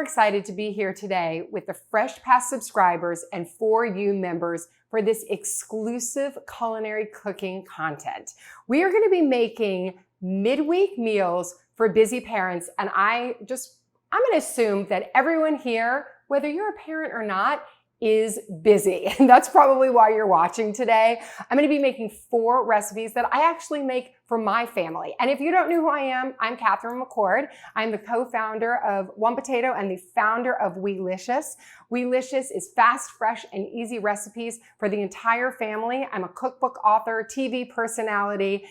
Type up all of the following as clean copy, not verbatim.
excited to be here today with the Fresh Pass subscribers and For You members for this exclusive culinary cooking content. We are going to be making midweek meals for busy parents, and I'm going to assume that everyone here, whether you're a parent or not, is busy. And that's probably why you're watching today. I'm going to be making 4 recipes that I actually make for my family. And if you don't know who I am, I'm Catherine McCord. I'm the co-founder of One Potato and the founder of Weelicious. Weelicious is fast, fresh, and easy recipes for the entire family. I'm a cookbook author, TV personality,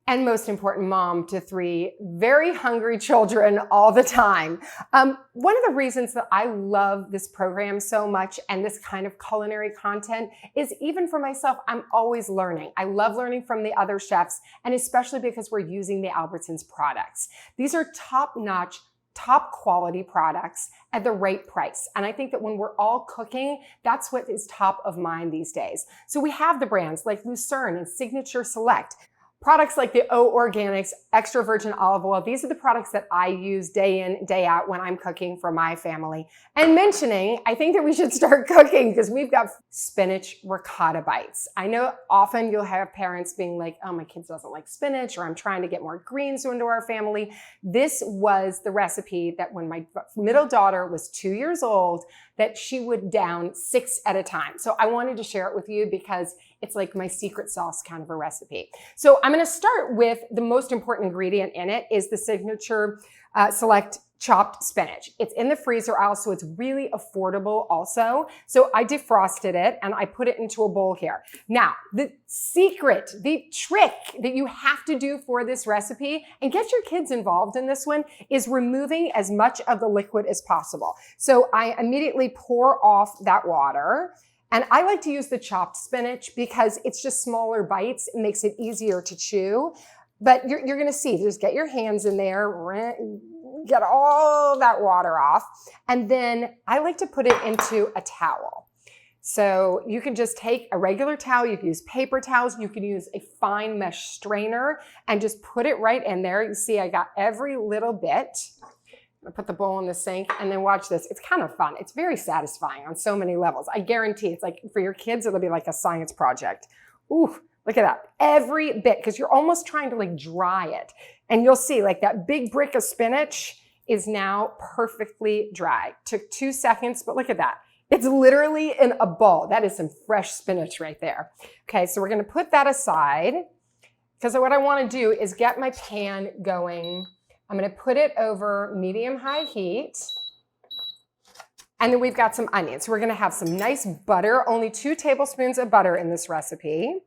and most important, mom to 3 very hungry children all the time. One of the reasons that I love this program so much and this kind of culinary content is even for myself, I'm always learning. I love learning from the other chefs, and especially because we're using the Albertsons products. These are top-notch, top quality products at the right price. And I think that when we're all cooking, that's what is top of mind these days. So we have the brands like Lucerne and Signature Select. Products like the O Organics Extra Virgin Olive Oil, these are the products that I use day in, day out when I'm cooking for my family. And mentioning, I think that we should start cooking because we've got spinach ricotta bites. I know often you'll have parents being like, oh, my kid doesn't like spinach, or I'm trying to get more greens into our family. This was the recipe that when my middle daughter was 2 years old, that she would down 6 at a time. So I wanted to share it with you because it's like my secret sauce kind of a recipe. So I'm going to start with the most important ingredient in it is the Signature Select chopped spinach. It's in the freezer aisle, so it's really affordable also. So I defrosted it and I put it into a bowl here. Now, the secret, the trick that you have to do for this recipe, and get your kids involved in this one, is removing as much of the liquid as possible. So I immediately pour off that water. And I like to use the chopped spinach because it's just smaller bites. It makes it easier to chew. But you're going to see, just get your hands in there, get all that water off. And then I like to put it into a towel. So you can just take a regular towel. You can use paper towels. You can use a fine mesh strainer and just put it right in there. You see, I got every little bit. I put the bowl in the sink and then watch this. It's kind of fun. It's very satisfying on so many levels. I guarantee it's like for your kids, it'll be like a science project. Ooh, look at that. Every bit, because you're almost trying to like dry it. And you'll see like that big brick of spinach is now perfectly dry. Took 2 seconds, but look at that. It's literally in a ball. That is some fresh spinach right there. Okay, so we're going to put that aside because what I want to do is get my pan going. I'm going to put it over medium-high heat. And then we've got some onions. So we're going to have some nice butter, only 2 tablespoons of butter in this recipe.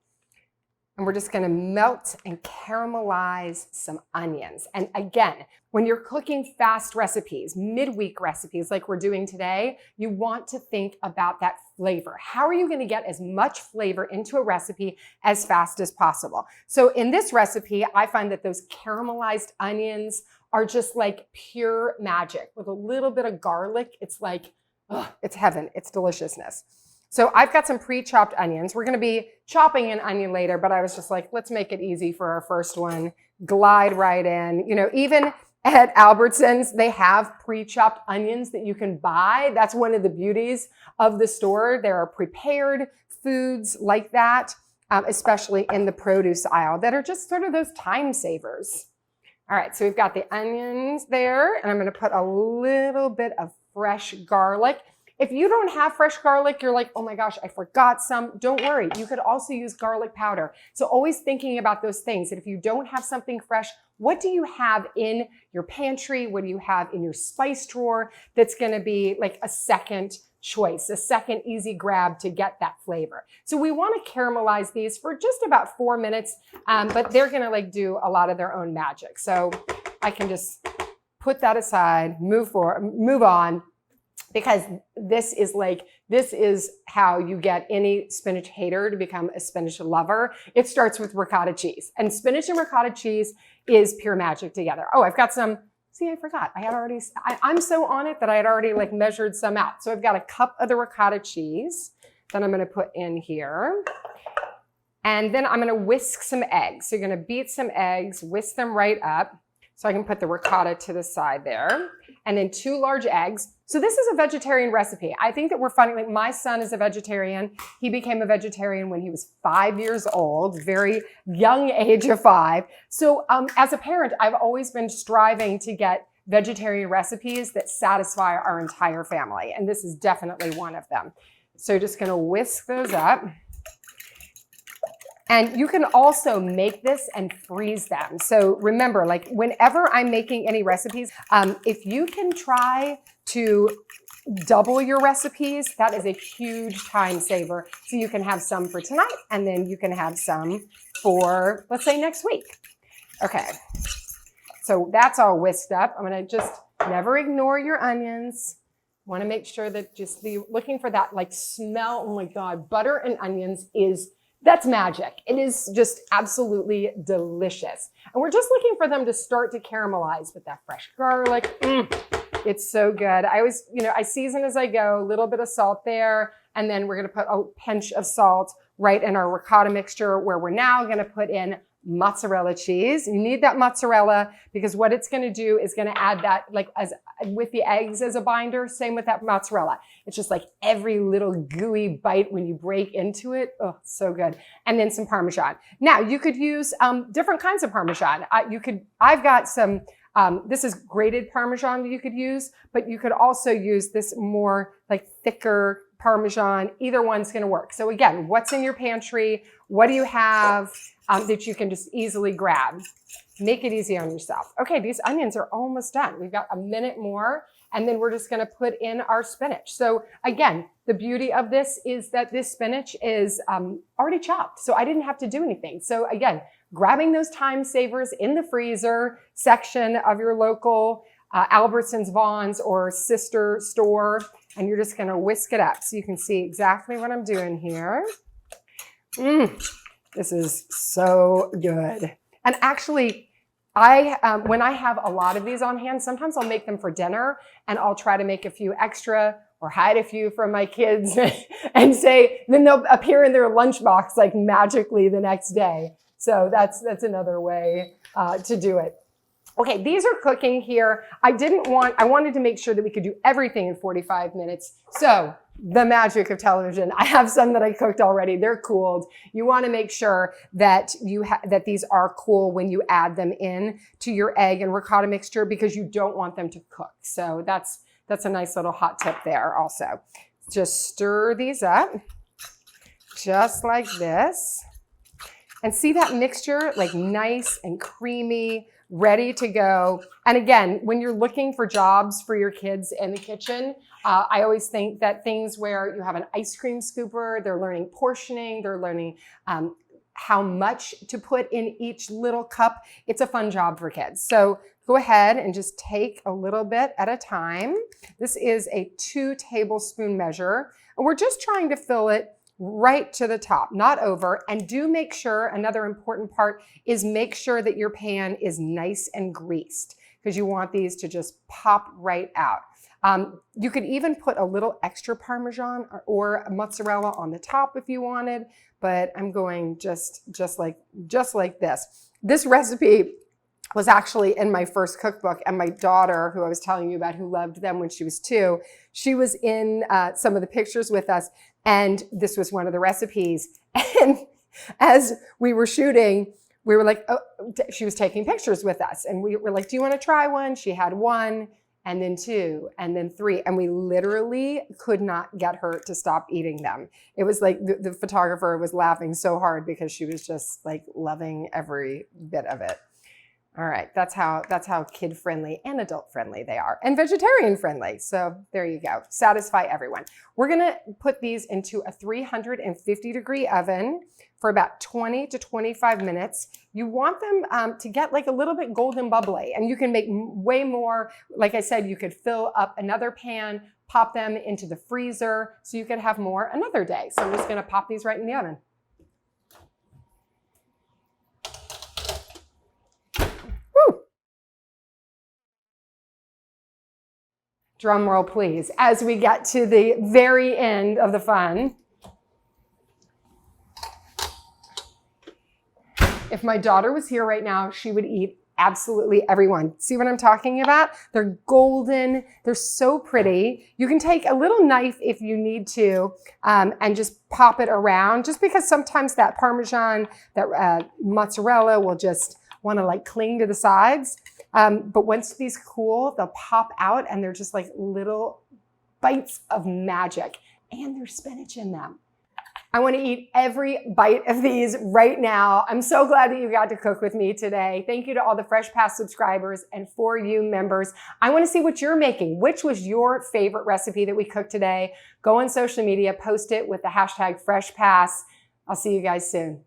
And we're just going to melt and caramelize some onions. And again, when you're cooking fast recipes, midweek recipes like we're doing today, you want to think about that flavor. How are you going to get as much flavor into a recipe as fast as possible? So in this recipe, I find that those caramelized onions are just like pure magic. With a little bit of garlic, it's like, oh, it's heaven. It's deliciousness. So I've got some pre-chopped onions. We're going to be chopping an onion later, but I was just like, let's make it easy for our first one. Glide right in. You know, even at Albertsons, they have pre-chopped onions that you can buy. That's one of the beauties of the store. There are prepared foods like that, especially in the produce aisle, that are just sort of those time savers. All right, so we've got the onions there, and I'm going to put a little bit of fresh garlic. If you don't have fresh garlic, you're like, oh my gosh, I forgot some. Don't worry. You could also use garlic powder. So always thinking about those things. And if you don't have something fresh, what do you have in your pantry? What do you have in your spice drawer that's going to be like a second choice, a second easy grab to get that flavor? So we want to caramelize these for just about 4 minutes, but they're going to like do a lot of their own magic. So I can just put that aside, move on. Because this is how you get any spinach hater to become a spinach lover. It starts with ricotta cheese. And spinach and ricotta cheese is pure magic together. Oh, I've got some, see, I forgot. I'm so on it that I had already like measured some out. So I've got a cup of the ricotta cheese that I'm going to put in here. And then I'm going to whisk some eggs. So you're going to beat some eggs, whisk them right up. So I can put the ricotta to the side there. And then 2 large eggs. So this is a vegetarian recipe. I think that we're finding, like my son is a vegetarian. He became a vegetarian when he was 5 years old, very young age of 5. So as a parent, I've always been striving to get vegetarian recipes that satisfy our entire family. And this is definitely one of them. So just gonna whisk those up. And you can also make this and freeze them. So remember, like whenever I'm making any recipes, if you can try to double your recipes, that is a huge time saver. So you can have some for tonight and then you can have some for, let's say, next week. Okay, so that's all whisked up. I'm gonna just never ignore your onions. Wanna make sure that just looking for that like smell. Oh my God, butter and onions that's magic. It is just absolutely delicious. And we're just looking for them to start to caramelize with that fresh garlic. It's so good. I always, I season as I go, a little bit of salt there, and then we're gonna put a pinch of salt right in our ricotta mixture where we're now gonna put in mozzarella cheese. You need that mozzarella because what it's gonna do is gonna add that, like as with the eggs as a binder, same with that mozzarella. It's just like every little gooey bite when you break into it. Oh, so good. And then some Parmesan. Now you could use different kinds of Parmesan. I've got some, this is grated Parmesan that you could use, but you could also use this more like thicker Parmesan. Either one's gonna work. So again, what's in your pantry? What do you have that you can just easily grab? Make it easy on yourself. Okay, these onions are almost done. We've got a minute more, and then we're just gonna put in our spinach. So again, the beauty of this is that this spinach is already chopped, so I didn't have to do anything. So again, grabbing those time savers in the freezer section of your local Albertsons, Vaughn's, or sister store, and you're just gonna whisk it up so you can see exactly what I'm doing here. This is so good. And actually, when I have a lot of these on hand, sometimes I'll make them for dinner and I'll try to make a few extra or hide a few from my kids and then they'll appear in their lunchbox like magically the next day. So that's another way to do it. Okay, these are cooking here. I wanted to make sure that we could do everything in 45 minutes. So the magic of television. I have some that I cooked already. They're cooled. You want to make sure that that these are cool when you add them in to your egg and ricotta mixture because you don't want them to cook. So that's a nice little hot tip there also. Just stir these up just like this. And see that mixture, like nice and creamy, ready to go. And again, when you're looking for jobs for your kids in the kitchen, I always think that things where you have an ice cream scooper, they're learning portioning, they're learning how much to put in each little cup. It's a fun job for kids. So go ahead and just take a little bit at a time. This is a 2 tablespoon measure. And we're just trying to fill it right to the top, not over. And do make sure, another important part is make sure that your pan is nice and greased because you want these to just pop right out. You could even put a little extra Parmesan or mozzarella on the top if you wanted, but I'm going just like this. This recipe was actually in my first cookbook, and my daughter, who I was telling you about, who loved them when she was 2, she was in some of the pictures with us, and this was one of the recipes. And as we were shooting, we were like, oh, she was taking pictures with us, and we were like, do you want to try one? She had 1, and then 2, and then 3, and we literally could not get her to stop eating them. It was like the photographer was laughing so hard because she was just like loving every bit of it. All right, that's how kid-friendly and adult-friendly they are, and vegetarian-friendly. So there you go, satisfy everyone. We're gonna put these into a 350-degree oven for about 20 to 25 minutes. You want them to get like a little bit golden bubbly, and you can make way more. Like I said, you could fill up another pan, pop them into the freezer, so you could have more another day. So I'm just gonna pop these right in the oven. Drum roll, please, as we get to the very end of the fun. If my daughter was here right now, she would eat absolutely everyone. See what I'm talking about? They're golden. They're so pretty. You can take a little knife if you need to and just pop it around, just because sometimes that Parmesan, that mozzarella will just want to like cling to the sides. But once these cool, they'll pop out and they're just like little bites of magic. And there's spinach in them. I want to eat every bite of these right now. I'm so glad that you got to cook with me today. Thank you to all the Fresh Pass subscribers and For You members. I want to see what you're making. Which was your favorite recipe that we cooked today? Go on social media, post it with the hashtag FreshPass. I'll see you guys soon.